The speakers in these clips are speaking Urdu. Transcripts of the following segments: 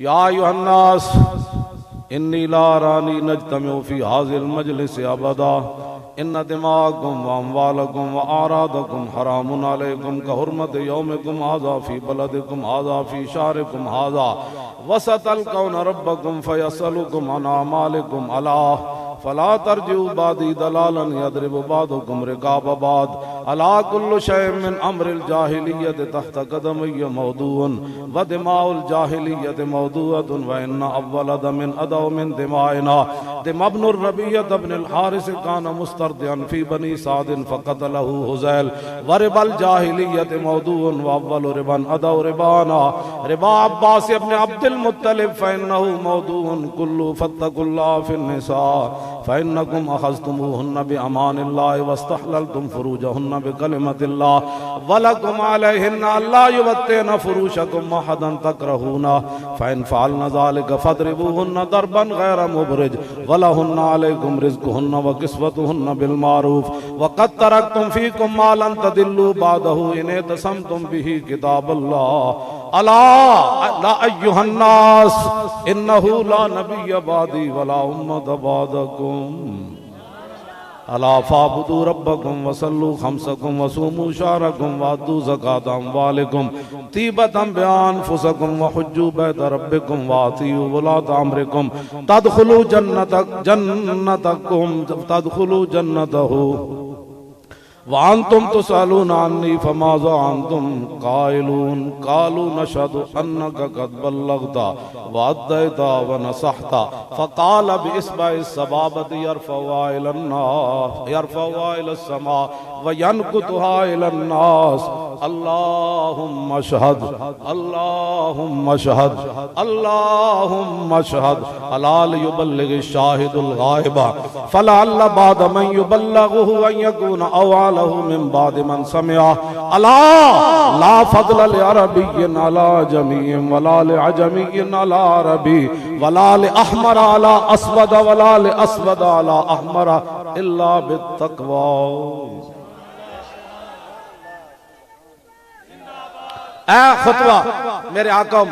یا ایھا الناس انی لا ارانی نجتمع فی ھذا المجلس ابدا ان دماءکم واموالکم واعراضکم حرام علیکم کحرمت یومکم ھذا فی بلدکم ھذا فی شہرکم ھذا وستلقون ربکم فیسألکم عن اعمالکم الا فلا ترجعوا بعدی ضلالا یضرب بعضکم رقاب بعض الا کل شیء من امر الجاہلیۃ تحت قدمی موضوع ودماء الجاہلیۃ موضوعۃ وان اول دم ادعو من دمائنا دم ابن الربیعۃ ابن الحارث کان مسترضعا فی بنی سعد فقتلہ حذیل وربا الجاہلیۃ موضوع واول ربا ادعو ربانا ربا عباس ابن عبد المطلب فانہ موضوع کل فاتقوا اللہ فی النساء فإنكم أخذتموهن بأمان الله واستحللتم فروجهن بكلمة الله ولكم عليهن ألا يبتين فروشكم أحدا تكرهونه فإن فعلن ذلك فاضربوهن ضربا غير مبرج ولهن عليكم رزقهن وكسوتهن بالمعروف وقد تركتم فيكم ما لن تضلوا بعده إن اعتصمتم به كتاب الله ألا أيها الناس إنه لا نبي بعدي ولا أمة بعدكم ألا فاعبدوا ربكم وصلوا خمسكم وصوموا شهركم وآتوا زكاة أموالكم طيبة بأنفسكم وحجوا بيت ربكم وأطيعوا ولاة أمركم تدخلوا جنته وأنتم تسألون عني فماذا أنتم قائلون قالوا نشهد أنك قد بلغت وأديت ونصحت فقال بإصبع السبابة يرفعها إلى السماء وينكتها إلى الناس اللهم اشهد اللهم اشهد اللهم اشهد ألا ليبلغ الشاهد الغائب فلعل بعد من يبلغه أن يكون أوعى له من بعد من سمع ألا لا فضل لعربي على جميع ولا لعجمي على عربي ولا لأحمر على أسود ولا لأسود على أحمر إلا بالتقوى. اے خطبہ میرے آقا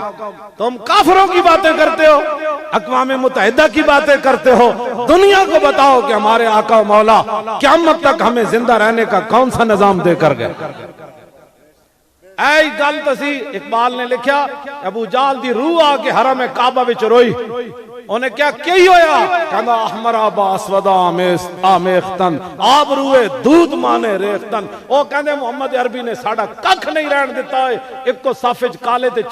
تم کافروں کی باتیں کرتے ہو اقوام متحدہ کی باتیں کرتے ہو دنیا کو بتاؤ کہ ہمارے آقا و مولا قیامت تک ہمیں زندہ رہنے کا کون سا نظام دے کر گئے. اے گل تسی اقبال نے لکھا ابو جہل دی روح آ کے حرم کعبہ وچ روئی انہیں کیا کہی ہویا کہنا احمر آبا اسودا آمیختن آب روئے دودھ مانے ریختن او کہنے محمد عربی نے ساڑا ککھ نہیں رہن دیتا ہے ایک کو صافج کالے تے